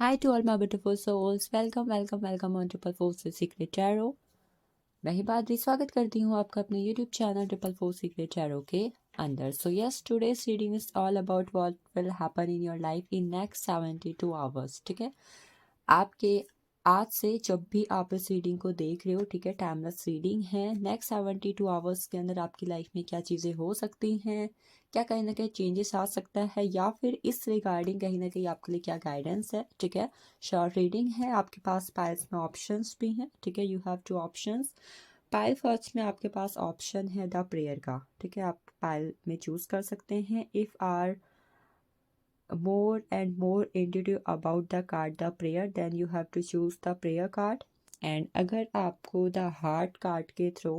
Hi to all my beautiful souls. Welcome on Triple Four से Secret Tarot. मैं ही बात भी स्वागत करती हूँ आपका अपने YouTube channel Triple Four Secret Tarot के अंदर. So yes, today's reading is all about what will happen in your life in next 72 hours. ठीक है, आपके आज से जब भी आप इस रीडिंग को देख रहे हो, ठीक है, टाइमलेस रीडिंग है. नेक्स्ट 72 आवर्स के अंदर आपकी लाइफ में क्या चीज़ें हो सकती हैं, क्या कहीं ना कहीं चेंजेस आ सकता है, या फिर इस रिगार्डिंग कहीं ना कहीं आपके लिए क्या गाइडेंस है. ठीक है, शॉर्ट रीडिंग है. आपके पास पाइल्स में ऑप्शंस भी हैं. ठीक है, you have two options. Pile first में आपके पास ऑप्शन है द प्रेयर का. ठीक है, आप पाइल में चूज कर सकते हैं. If are more and more intuitive about the card the prayer, then you have to choose the prayer card. and अगर आपको द हार्ट कार्ड के थ्रू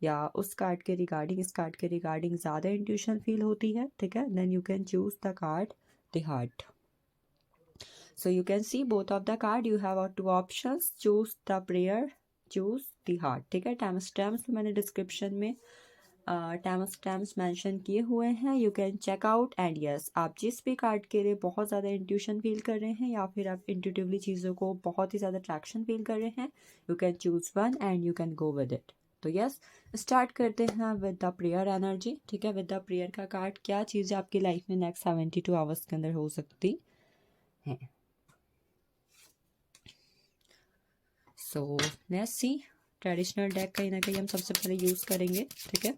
या उस कार्ड के रिगार्डिंग, इस कार्ड के रिगार्डिंग ज़्यादा इंट्यूशन फील होती है, ठीक है, then you can choose the card the heart. so you can see both of the card, you have two options, choose the prayer, choose the heart. ठीक है, time stamps मैंने description में time stamps mention किए हुए हैं, you can check out. And yes, आप जिस भी कार्ड के लिए बहुत ज़्यादा इंट्यूशन फील कर रहे हैं या फिर आप इंट्यूटिवली चीज़ों को बहुत ही ज़्यादा अट्रैक्शन फील कर रहे हैं, you can choose one and you can go with it. तो यस, स्टार्ट करते हैं विद द प्रेयर एनर्जी. ठीक है, विद द प्रेयर का कार्ड, क्या चीज़ें आपकी लाइफ में नेक्स्ट 72 आवर्स के अंदर हो सकती हैं. So let's see. Traditional deck कहीं ना कहीं हम सबसे पहले यूज करेंगे. ठीक है,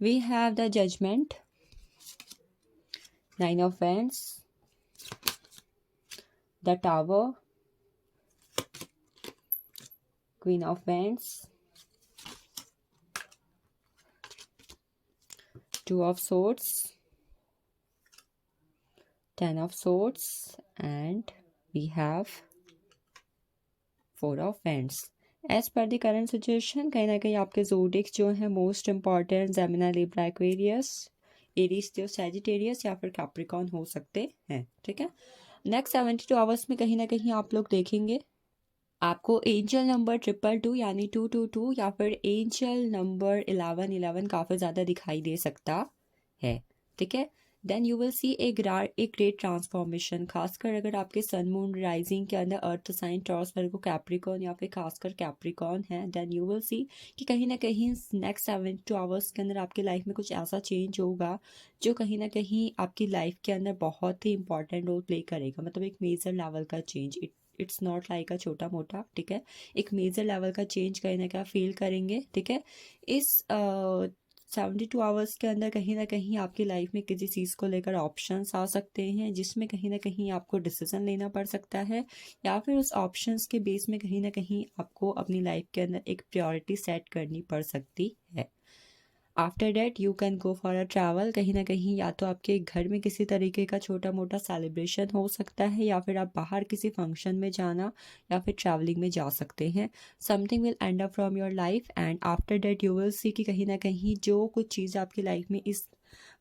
we have the judgement, 9 of wands, the tower, queen of wands, 2 of swords, 10 of swords, and we have 4 of wands. As per the current situation कहीं ना कहीं आपके जोडिक जो है most important Gemini, Libra, Aquarius, Aries, Leo, Sagittarius या फिर Capricorn हो सकते हैं. ठीक है, नेक्स्ट 72 आवर्स में कहीं ना कहीं आप लोग देखेंगे आपको एंजल नंबर 222 यानी 222 या फिर एंजल नंबर 1111 काफ़ी ज़्यादा दिखाई दे सकता है. ठीक है, then you will see a great transformation, खासकर अगर आपके सन मून राइजिंग के अंदर earth sign, Taurus, Virgo, Capricorn या फिर खासकर कैप्रिकॉर्न है, देन यू विल सी कि कहीं ना कहीं नेक्स्ट 72 आवर्स के अंदर आपकी लाइफ में कुछ ऐसा चेंज होगा जो कहीं ना कहीं आपकी लाइफ के अंदर बहुत ही इंपॉर्टेंट रोल प्ले करेगा. मतलब एक मेजर लेवल का चेंज, इट्स नॉट लाइक अ छोटा मोटा. ठीक है, एक मेजर लेवल का चेंज कहीं ना कहीं फील करेंगे. ठीक है, इस 72 आवर्स के अंदर कहीं ना कहीं आपकी लाइफ में किसी चीज़ को लेकर ऑप्शंस आ सकते हैं जिसमें कहीं ना कहीं आपको डिसीजन लेना पड़ सकता है, या फिर उस ऑप्शंस के बेस में कहीं ना कहीं आपको अपनी लाइफ के अंदर एक प्रायोरिटी सेट करनी पड़ सकती है. After that you can go for a travel, कहीं ना कहीं या तो आपके घर में किसी तरीके का छोटा मोटा सेलिब्रेशन हो सकता है या फिर आप बाहर किसी फंक्शन में जाना या फिर ट्रैवलिंग में जा सकते हैं. Something will and up from your life and after that you will सी कि कहीं ना कहीं जो कुछ चीज़ आपकी लाइफ में इस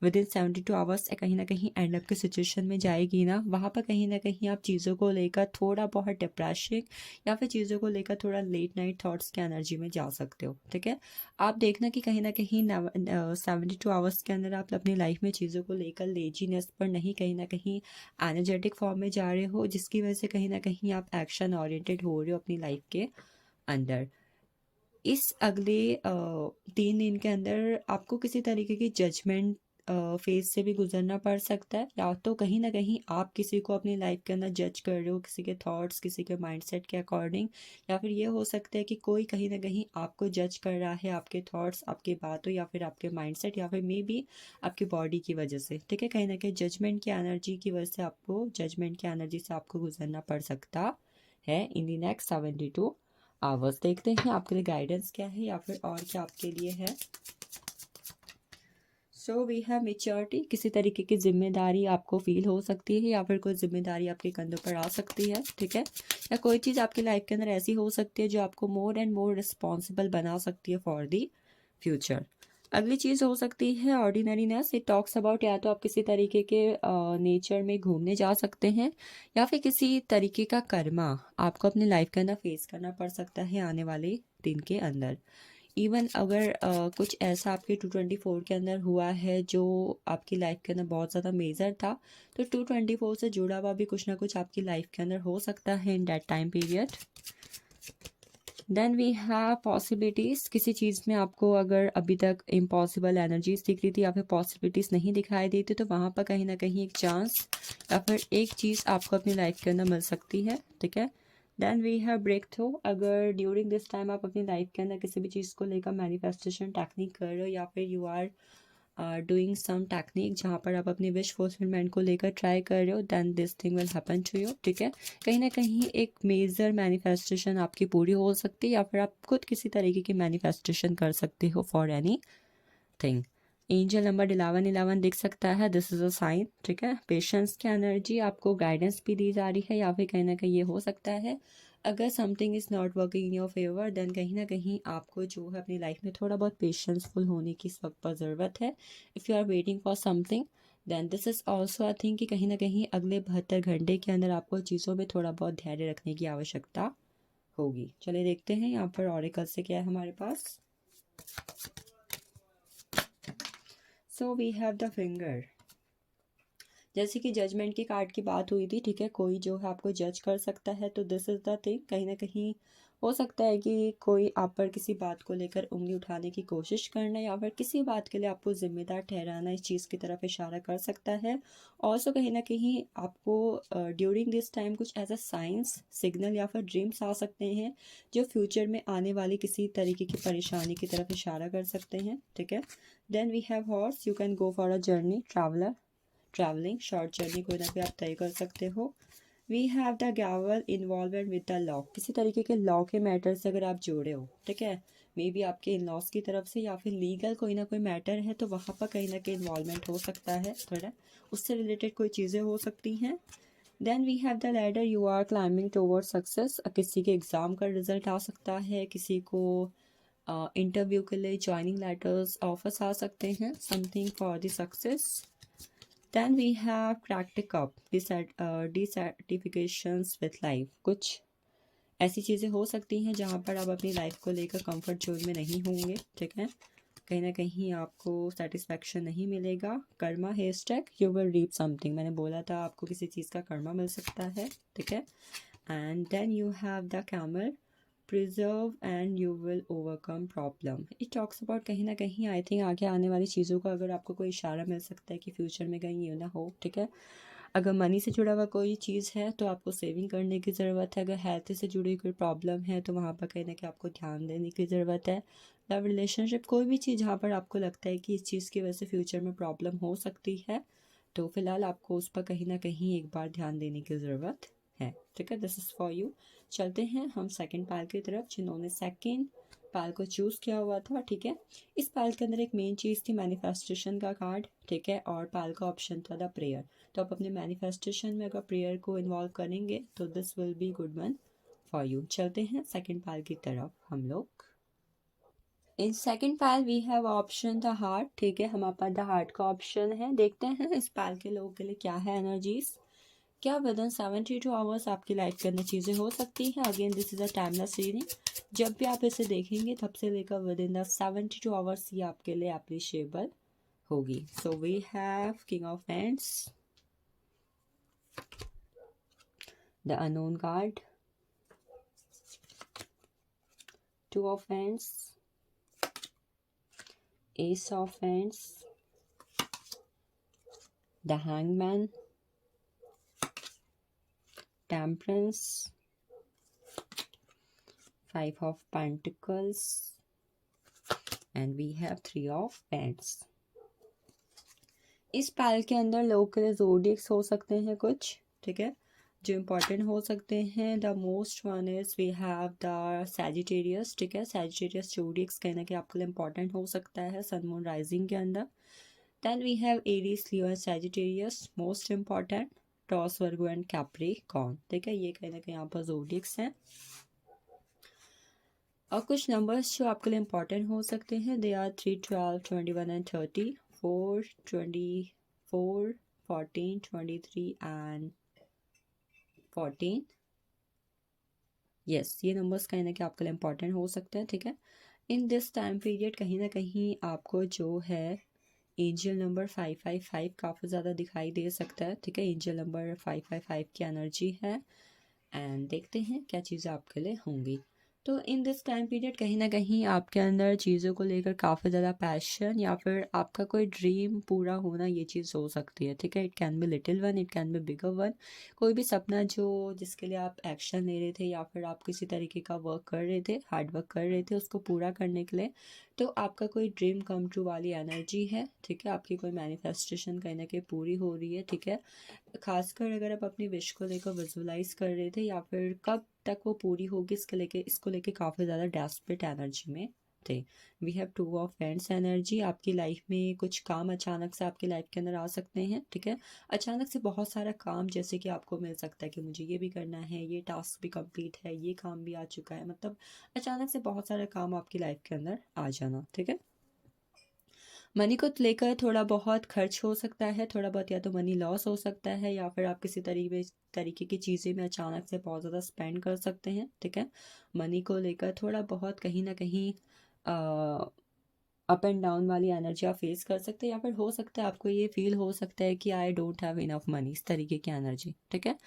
विद इन 72 आवर्स कहीं ना कहीं एंड अप की सिचुएशन में जाएगी ना, वहाँ पर कहीं ना कहीं आप चीज़ों को लेकर थोड़ा बहुत डिप्रेशन या फिर चीज़ों को लेकर थोड़ा लेट नाइट थॉट्स की एनर्जी में जा सकते हो. ठीक है, आप देखना कि कहीं ना कहीं 72 आवर्स के अंदर आप अपनी लाइफ में चीज़ों को लेकर लेजीनेस पर नहीं, कहीं ना कहीं एनर्जेटिक फॉर्म में जा रहे हो, जिसकी वजह से कहीं ना कहीं आप एक्शन ओरिएंटेड हो रहे हो अपनी लाइफ के अंदर. इस अगले 3 दिन के अंदर आपको किसी तरीके की जजमेंट फेज से भी गुजरना पड़ सकता है, या तो कहीं ना कहीं आप किसी को अपनी लाइफ के अंदर जज कर रहे हो किसी के थॉट्स, किसी के माइंडसेट के अकॉर्डिंग, या फिर ये हो सकता है कि कोई कहीं ना कहीं आपको जज कर रहा है आपके थॉट्स, आपकी बातों या फिर आपके माइंडसेट या फिर मे बी आपकी बॉडी की वजह से. ठीक है, कहीं ना कहीं जजमेंट की एनर्जी की वजह से आपको जजमेंट की एनर्जी से आपको गुजरना पड़ सकता है इन दी नेक्स्ट 72 आवर्स. देखते हैं आपके लिए गाइडेंस क्या है या फिर और क्या आपके लिए है. सो वी हैव मेच्योरिटी, किसी तरीके की जिम्मेदारी आपको फील हो सकती है या फिर कोई जिम्मेदारी आपके कंधों पर आ सकती है. ठीक है, या कोई चीज़ आपकी लाइफ के अंदर ऐसी हो सकती है जो आपको मोर एंड मोर रिस्पॉन्सिबल बना सकती है फॉर दी फ्यूचर. अगली चीज़ हो सकती है ऑर्डिनरीनेस. इट टॉक्स अबाउट या तो आप किसी तरीके के नेचर में घूमने जा सकते हैं या फिर किसी तरीके का कर्मा आपको अपनी लाइफ के अंदर फेस करना पड़ सकता है आने वाले दिन के अंदर. इवन अगर कुछ ऐसा आपके 224 के अंदर हुआ है जो आपकी लाइफ के अंदर बहुत ज़्यादा मेजर था, तो 224 से जुड़ा हुआ भी कुछ ना कुछ आपकी लाइफ के अंदर हो सकता है in that time period. Then we have possibilities, किसी चीज़ में आपको अगर अभी तक इम्पॉसिबल एनर्जीज दिख रही थी या फिर पॉसिबिलिटीज़ नहीं दिखाई दी थी, तो वहाँ पर कहीं ना कहीं एक चांस या फिर एक चीज़ आपको अपनी लाइफ के अंदर मिल सकती है, ठीक है। Then we have breakthrough, अगर ड्यूरिंग दिस टाइम आप अपनी लाइफ के अंदर किसी भी चीज़ को लेकर मैनिफेस्टेशन टेक्निक कर रहे हो या फिर you are doing some technique जहाँ पर आप अपनी विश फुलफिलमेंट को लेकर ट्राई कर रहे हो, then this thing will happen to you, ठीक है। कहीं ना कहीं एक मेजर मैनिफेस्टेशन आपकी पूरी हो सकती है या फिर आप खुद किसी तरीके की मैनिफेस्टेशन कर सकते हो for any thing. Angel number 1111 दिख सकता है, दिस इज़ अ साइन, ठीक है। पेशेंस की एनर्जी, आपको गाइडेंस भी दी जा रही है या फिर कहीं ना कहीं ये हो सकता है अगर something is not working in your favour, then कहीं ना कहीं आपको जो है अपनी लाइफ में थोड़ा बहुत पेशेंसफुल होने की इस वक्त पर ज़रूरत है। If you are waiting for something, then this is also I think कि कहीं ना कहीं अगले 72 घंटे के अंदर आपको चीज़ों में थोड़ा बहुत धैर्य रखने की आवश्यकता होगी। चलिए देखते हैं यहाँ पर ऑरेकल से क्या है हमारे पास। So we have the finger, जैसे कि जजमेंट की कार्ड की बात हुई थी, ठीक है। कोई जो है आपको जज कर सकता है, तो दिस इज़ द थिंग, कहीं ना कहीं हो सकता है कि कोई आप पर किसी बात को लेकर उंगली उठाने की कोशिश करना या फिर किसी बात के लिए आपको जिम्मेदार ठहराना इस चीज़ की तरफ इशारा कर सकता है। ऑल्सो कहीं ना कहीं आपको ड्यूरिंग दिस टाइम कुछ ऐसा साइंस सिग्नल या फिर ड्रीम्स आ सकते हैं जो फ्यूचर में आने वाली किसी तरीके की परेशानी की तरफ इशारा कर सकते हैं, ठीक है। Then we have horse, you can go for a journey, travelling, short journey कोई ना कोई आप तय कर सकते हो। We have the gavel, involvement with the law, किसी तरीके के लॉ के मैटर से अगर आप जुड़े हो, ठीक है। मे बी आपके इन लॉज की तरफ से या फिर लीगल कोई ना कोई मैटर है, तो वहाँ पर कहीं ना कहीं इन्वॉल्वमेंट हो सकता है, थोड़ा उससे रिलेटेड कोई चीज़ें हो सकती हैं। Then we have the ladder, you are climbing towards success, किसी के एग्ज़ाम का रिजल्ट आ सकता है, किसी को इंटरव्यू के लिए ज्वाइनिंग लेटर्स ऑफर्स आ सकते हैं, something for the success. Then we have practice up, dissatisfactions with life, कुछ ऐसी चीज़ें हो सकती हैं जहाँ पर आप अपनी लाइफ को लेकर कंफर्ट जोन में नहीं होंगे, ठीक है। कहीं ना कहीं आपको सेटिस्फैक्शन नहीं मिलेगा। Karma hashtag you will reap something, मैंने बोला था आपको किसी चीज़ का कर्मा मिल सकता है, ठीक है। And then you have the camel, preserve and you will overcome problem. It talks about कहीं ना कहीं आई थिंक आगे आने वाली चीज़ों का अगर आपको कोई इशारा मिल सकता है कि फ्यूचर में कहीं ये ना हो, ठीक है। अगर मनी से जुड़ा हुआ कोई चीज़ है तो आपको सेविंग करने की ज़रूरत है। अगर हेल्थ से जुड़ी कोई प्रॉब्लम है तो वहाँ पर कहीं ना कहीं आपको ध्यान देने की ज़रूरत है। लव रिलेशनशिप, कोई भी चीज़ जहाँ पर आपको लगता है कि इस चीज़ की वजह से फ्यूचर में प्रॉब्लम हो सकती है, तो फिलहाल आपको उस पर कहीं ना कहीं एक बार ध्यान देने की ज़रूरत है, ठीक है। This is for you. चलते हैं हम सेकंड पाल की तरफ, जिन्होंने सेकंड पाल को चूज़ किया हुआ था, ठीक है। इस पाल के अंदर एक मेन चीज़ थी मैनिफेस्टेशन का कार्ड, ठीक है, और पाल का ऑप्शन था द प्रेयर। तो आप अपने मैनिफेस्टेशन में अगर प्रेयर को इन्वॉल्व करेंगे तो this will be good one for you. चलते हैं सेकंड पाल की तरफ हम लोग। In second pile we have option the heart, ठीक है, हमारे पास द हार्ट का ऑप्शन है। देखते हैं इस पाल के लोगों के लिए क्या है एनर्जीज। क्या विद इन 72 आवर्स आपकी लाइफ के अंदर चीज़ें हो सकती हैं। Again this is a timeless reading, जब भी आप इसे देखेंगे तब से लेकर विद इन द 72 आवर्स ये आपके लिए एप्रिशिएबल होगी। So we have king of hands, the unknown card, two of hands, ace of hands, the hangman, temperance, five of pentacles and we have three of pents. इस pile के अंदर लोगों के लिए ज़ोडिएक्स हो सकते हैं कुछ, ठीक है, जो इम्पोर्टेंट हो सकते हैं। The most one is we have the Sagittarius, ठीक है। सैजिटेरियस ज़ोडिएक्स कहीं ना कहीं आपके लिए इम्पोर्टेंट हो सकता है सन मून राइजिंग के अंदर। Then we have Aries, Leo and Sagittarius, most important toss, Virgo and Capricorn, ठीक है। ये कहीं ना कहीं यहाँ पर ज़ोडिएक्स हैं। और कुछ नंबर्स जो आपके लिए इम्पोर्टेंट हो सकते हैं, they are 3, 12, 21 and 30, 4, 24, 14, 23 and 14। Yes, ये नंबर्स कहीं ना कहीं आपके लिए इम्पोर्टेंट हो सकते हैं, ठीक है। इन दिस टाइम पीरियड कहीं ना कहीं आपको जो है एंजल नंबर 555 काफ़ी ज़्यादा दिखाई दे सकता है, ठीक है। एंजल नंबर 555 की एनर्जी है एंड देखते हैं क्या चीज़ें आपके लिए होंगी। तो इन दिस टाइम पीरियड कहीं ना कहीं आपके अंदर चीज़ों को लेकर काफ़ी ज़्यादा पैशन या फिर आपका कोई ड्रीम पूरा होना, ये चीज़ हो सकती है, ठीक है। It can be little one, it can be bigger one. कोई भी सपना जो जिसके लिए आप एक्शन ले रहे थे या फिर आप किसी तरीके का वर्क कर रहे थे, हार्ड वर्क कर रहे थे उसको पूरा करने के लिए, तो आपका कोई ड्रीम कम ट्रू वाली एनर्जी है, ठीक है। आपकी कोई मैनिफेस्टेशन कहीं ना कहीं पूरी हो रही है, ठीक है। खासकर अगर आप अपनी विश को लेकर विजुलाइज कर रहे थे या फिर कब तक वो पूरी होगी इसको लेके काफ़ी ज़्यादा डेस्परेट एनर्जी में थे। We have two of hands energy. आपकी लाइफ में कुछ काम अचानक से आपकी लाइफ के अंदर आ सकते हैं, ठीक है। अचानक से बहुत सारा काम जैसे कि आपको मिल सकता है कि मुझे ये भी करना है, ये टास्क भी कंप्लीट है, ये काम भी आ चुका है, मतलब अचानक से बहुत सारा काम आपकी लाइफ के अंदर आ जाना, ठीक है। मनी को लेकर थोड़ा बहुत खर्च हो सकता है, थोड़ा बहुत या तो मनी लॉस हो सकता है या फिर आप किसी तरीके की चीज़ें में अचानक से बहुत ज़्यादा स्पेंड कर सकते हैं, ठीक है। मनी को लेकर थोड़ा बहुत कहीं ना कहीं अप एंड डाउन वाली एनर्जी आप फेस कर सकते हैं या फिर हो सकता है आपको ये फील हो सकता है कि I don't have enough money, इस तरीके की एनर्जी, ठीक है।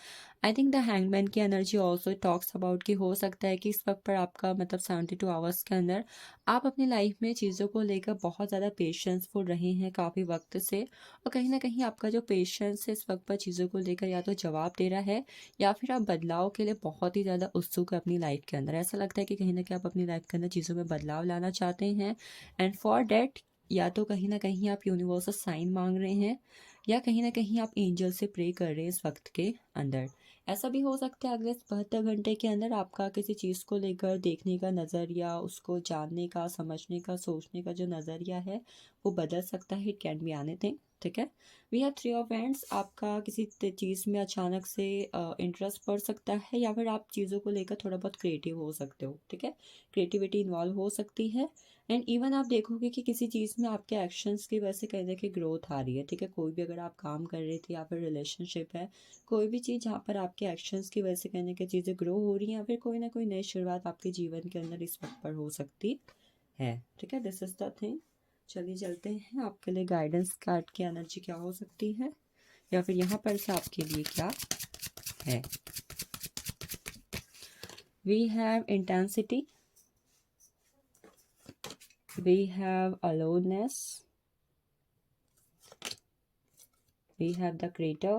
आई थिंक द हैंगमैन की एनर्जी ऑल्सो टॉक्स अबाउट कि हो सकता है कि इस वक्त पर आपका मतलब 72 आवर्स के अंदर आप अपनी लाइफ में चीज़ों को लेकर बहुत ज़्यादा पेशेंसफुल रहे हैं काफ़ी वक्त से, और कहीं ना कहीं आपका जो पेशेंस है इस वक्त पर चीज़ों को लेकर या तो जवाब दे रहा है या फिर आप बदलाव के लिए बहुत ही ज़्यादा उत्सुक है अपनी लाइफ के अंदर। ऐसा लगता है कि कहीं ना कहीं आप अपनी लाइफ के अंदर चीज़ों में बदलाव लाना चाहते हैं एंड फॉर डैट या तो कहीं ना कहीं आप यूनिवर्सल साइन मांग रहे हैं या कहीं ना कहीं आप एंजल से प्रे कर रहे हैं इस वक्त के अंदर। ऐसा भी हो सकता है अगले 72 घंटे के अंदर आपका किसी चीज़ को लेकर देखने का नज़रिया, उसको जानने का, समझने का, सोचने का जो नज़रिया है वो बदल सकता है। इट कैन बी एनीथिंग, ठीक है। We have three of hands. आपका किसी चीज़ में अचानक से इंटरेस्ट पड़ सकता है या फिर आप चीज़ों को लेकर थोड़ा बहुत क्रिएटिव हो सकते हो, ठीक है। क्रिएटिविटी इन्वॉल्व हो सकती है एंड इवन आप देखोगे कि किसी चीज़ में आपके एक्शंस की वजह से कहीं ना कहीं ग्रोथ आ रही है, ठीक है। कोई भी अगर आप काम कर रहे थे या फिर रिलेशनशिप है, कोई भी चीज़ जहाँ पर आपके एक्शंस की वजह से कहीं ना कहीं चीज़ें ग्रो हो रही हैं या फिर कोई ना कोई नई शुरुआत आपके जीवन के अंदर इस वक्त पर हो सकती है, ठीक है। This is the thing. चलिए चलते हैं आपके लिए गाइडेंस कार्ड की एनर्जी क्या हो सकती है या फिर यहाँ पर से आपके लिए क्या है। We have intensity, we have aloneness, we have the creator,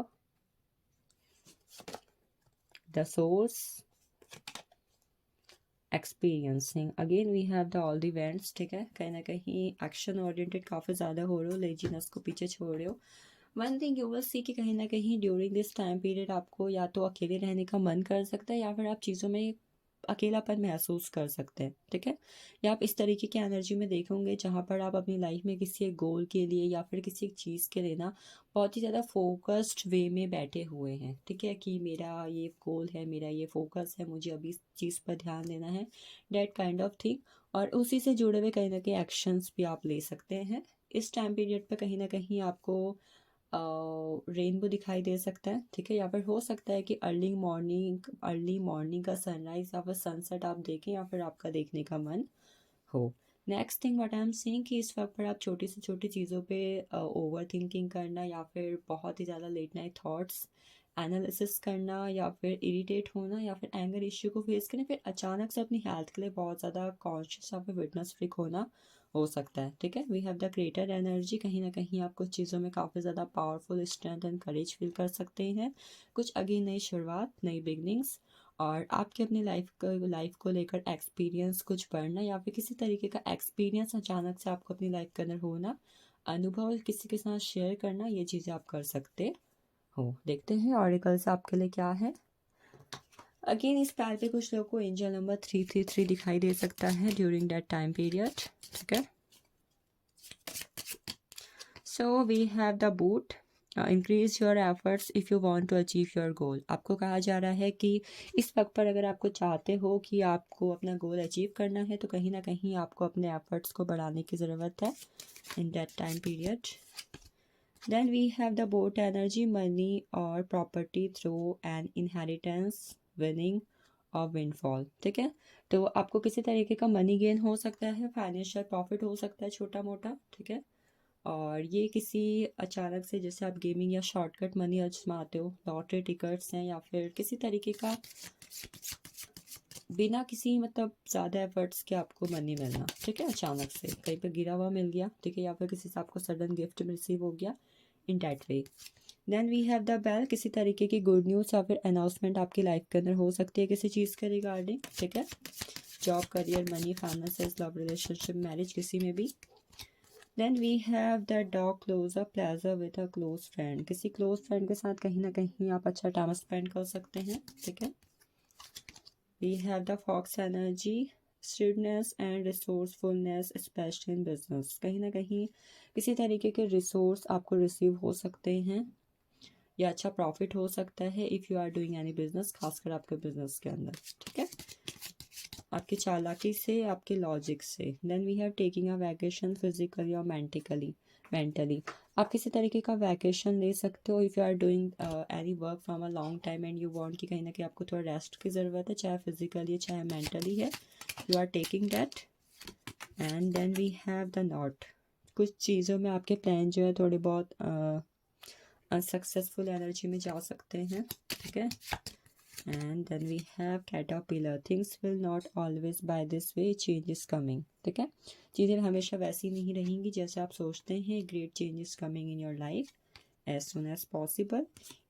the source, experiencing, again we have the all the events, ठीक है। कहीं ना कहीं एक्शन ओरिएंटेड काफ़ी ज़्यादा हो रहे हो, लेजीनेस को पीछे छोड़ रहे हो। वन थिंग यू विल सी कि कहीं ना कहीं ड्यूरिंग दिस टाइम पीरियड आपको या तो अकेले रहने का मन कर सकता है या फिर आप चीज़ों में अकेलापन महसूस कर सकते हैं, ठीक है। या आप इस तरीके की एनर्जी में देखोगे जहाँ पर आप अपनी लाइफ में किसी एक गोल के लिए या फिर किसी एक चीज़ के लिए ना बहुत ही ज़्यादा फोकस्ड वे में बैठे हुए हैं, ठीक है। कि मेरा ये गोल है, मेरा ये फोकस है, मुझे अभी इस चीज़ पर ध्यान देना है, डेट काइंड ऑफ थिंग। और उसी से जुड़े हुए कहीं ना कहीं एक्शंस भी आप ले सकते हैं। इस टाइम पीरियड पर कहीं ना कहीं आपको रेनबो दिखाई दे सकता है, ठीक है। या फिर हो सकता है कि अर्ली मॉर्निंग का सनराइज या फिर सनसेट आप देखें या फिर आपका देखने का मन हो। Next thing what I am seeing कि इस वक्त पर आप छोटी से छोटी चीज़ों पे ओवर थिंकिंग करना या फिर बहुत ही ज़्यादा लेट नाइट थॉट्स एनालिसिस करना या फिर इरिटेट होना या फिर एंगर इश्यू को फेस करना, फिर अचानक से अपनी हेल्थ के लिए बहुत ज़्यादा कॉन्शियस या फिर विटनेस फ्रीक होना हो सकता है, ठीक है। We have the creator energy. कहीं ना कहीं आप कुछ चीज़ों में काफ़ी ज़्यादा powerful strength and courage feel कर सकते हैं। कुछ अगेन नई शुरुआत, नई बिगनिंग्स, और आपके अपनी लाइफ को लेकर एक्सपीरियंस कुछ पढ़ना या फिर किसी तरीके का एक्सपीरियंस अचानक से आपको अपनी लाइफ के अंदर होना, अनुभव किसी के साथ शेयर करना, ये चीज़ें आप कर सकते हो। देखते हैं ऑरिकल्स आपके लिए क्या है। अगेन इस पैर पे कुछ लोगों को एंजल नंबर 333 दिखाई दे सकता है ड्यूरिंग दैट टाइम पीरियड, ठीक है। So we have the boot, increase your efforts if you want to achieve your goal. आपको कहा जा रहा है कि इस वक्त पर अगर आपको चाहते हो कि आपको अपना गोल अचीव करना है तो कहीं ना कहीं आपको अपने एफर्ट्स को बढ़ाने की ज़रूरत है in that time period. Then we have the boat energy, money और property through an inheritance, winning of windfall, ठीक है। तो आपको किसी तरीके का मनी गेन हो सकता है, फाइनेंशियल प्रॉफिट हो सकता है छोटा मोटा, ठीक है। और ये किसी अचानक से, जैसे आप गेमिंग या शॉर्टकट मनी आजमाते हो, लॉटरी टिकट्स हैं, या फिर किसी तरीके का बिना किसी मतलब ज़्यादा एफर्ट्स के आपको मनी मिलना, ठीक है। अचानक से कहीं पे गिरा हुआ मिल गया, ठीक है, या फिर किसी से आपको सडन गिफ्ट रिसीव हो गया, in that way. Then we have the bell, किसी तरीके की गुड न्यूज़ या फिर अनाउंसमेंट आपकी लाइफ के अंदर हो सकती है किसी चीज़ के रिगार्डिंग, ठीक है। Job, career, money, finances, love, relationship, marriage, किसी में भी। Then we have the dog close a pleasure with a close friend, किसी क्लोज फ्रेंड के साथ कहीं ना कहीं आप अच्छा टाइम स्पेंड कर सकते हैं, ठीक है। We have the fox energy, shrewdness and resourcefulness, especially in business, कहीं ना कहीं किसी तरीके के रिसोर्स आपको रिसीव हो सकते हैं या अच्छा प्रॉफिट हो सकता है if you are doing any business, खासकर आपके बिजनेस के अंदर, ठीक है, आपकी चालाकी से, आपके लॉजिक से। Then we have taking a vacation physically और मेंटली आप किसी तरीके का वैकेशन ले सकते हो if you are doing any work from a long time and you want कि कहीं ना कहीं आपको थोड़ा रेस्ट की ज़रूरत है, चाहे फिजिकली है चाहे मेंटली है, you are taking that. And then we have the knot, कुछ चीज़ों में आपके प्लान जो है थोड़े बहुत अनसक्सेसफुल एनर्जी में जा सकते हैं, ठीक है। And then we have caterpillar, things will not always by this way, change is coming, ठीक है। चीज़ें हमेशा वैसी नहीं रहेंगी जैसे आप सोचते हैं, great change is coming in your life as soon as possible.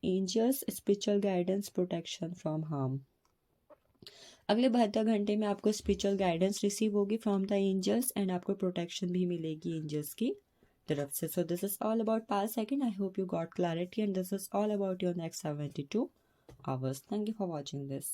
Angels, spiritual guidance, protection from harm, अगले 72 घंटे में आपको स्पिरिचुअल गाइडेंस रिसीव होगी फ्रॉम द एंजल्स एंड आपको प्रोटेक्शन भी मिलेगी एंजल्स की तरफ से। So this is all about past second, I hope you got clarity and this is all about your next 72 hours. Thank you for watching this.